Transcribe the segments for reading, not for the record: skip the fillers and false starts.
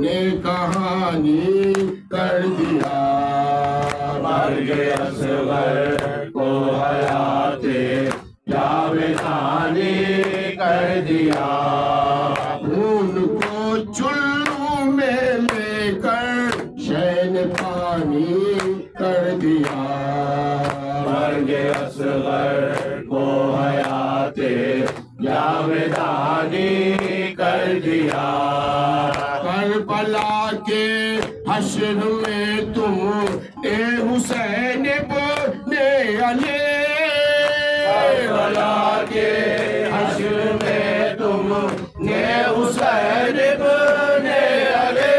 ने कहानी कर दिया। मर्ग असगर को हयाते जावेदानी कर दिया। खून को चुल्लू में लेकर शैन पानी कर दिया। मर्ग असगर को हयाते जावेदानी कर दिया। करबला के हश्र में तुम ने हुसैन ने अली। करबला के हश्र में तुम ने हुसैन ने अली।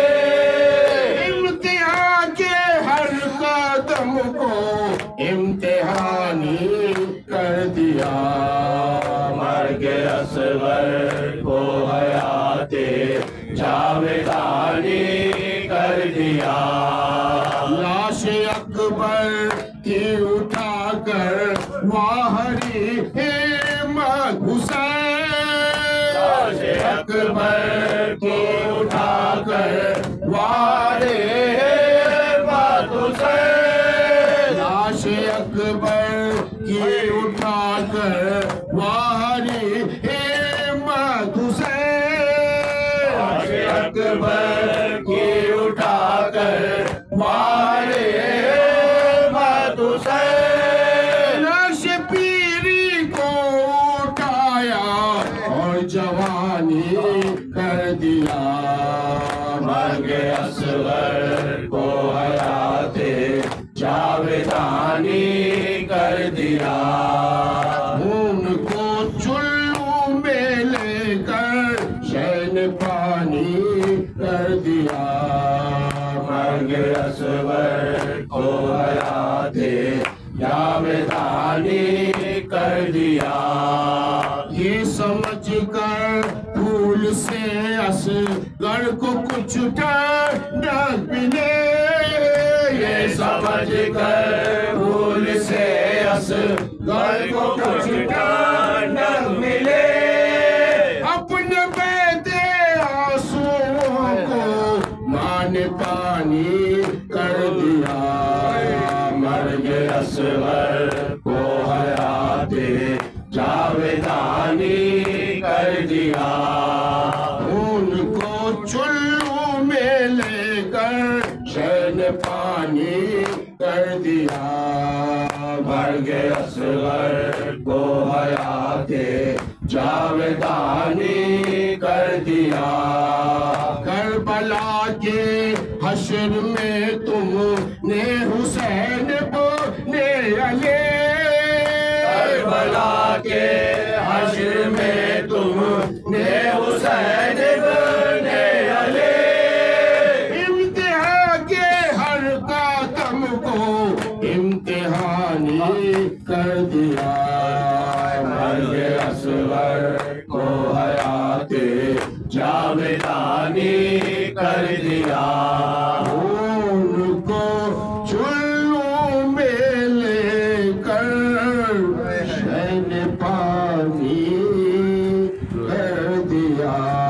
इम्तिहान के हर कदम को इम्तिहानी कर दिया। मर्ग असगर को हयाते जावेदानी कर दिया। लाश अकबर की उठाकर वाहरी हिम्मत हुसैन। लाश अकबर की उठाकर वारे हिम्मत हुसैन। लाश अकबर की उठाकर वाहरी हिम्मत हुसैन। लाश अकबर की उठाकर वारे हिम्मत हुसैन। लाश पीरी को उठाया और जवानी कर दिया। मर्ग असगर को हयाते जावेदानी कर दिया। खून को चुल्लू में लेकर शैन पानी कर दिया। मर्ग असगर को हयाते जावेदानी कर दिया। ये समझ कर फूल से असगर को कुछ ठंडक मिले। ये समझ कर भूल से असगर को कुछ ठंडक मिले। अपने बहते आंसुओं को मान पानी कर दिया। मर्ग असगर को हयाते जावेदानी कर दिया। खून को चुल्लू में लेकर शैन पानी कर दिया। मर्ग असगर को हयाते जावेदानी कर दिया। करबला के हश्र में तुमने हुसैन ने अली। करबला के हश्र में तुमने हुसैन ने अली। इम्तिहान के हर कदम को इम्तिहानी कर दिया। मर्ग असगर को हयाते जावेदानी कर दिया। उनको चुल्लू में लेकर शैन पानी कर दिया।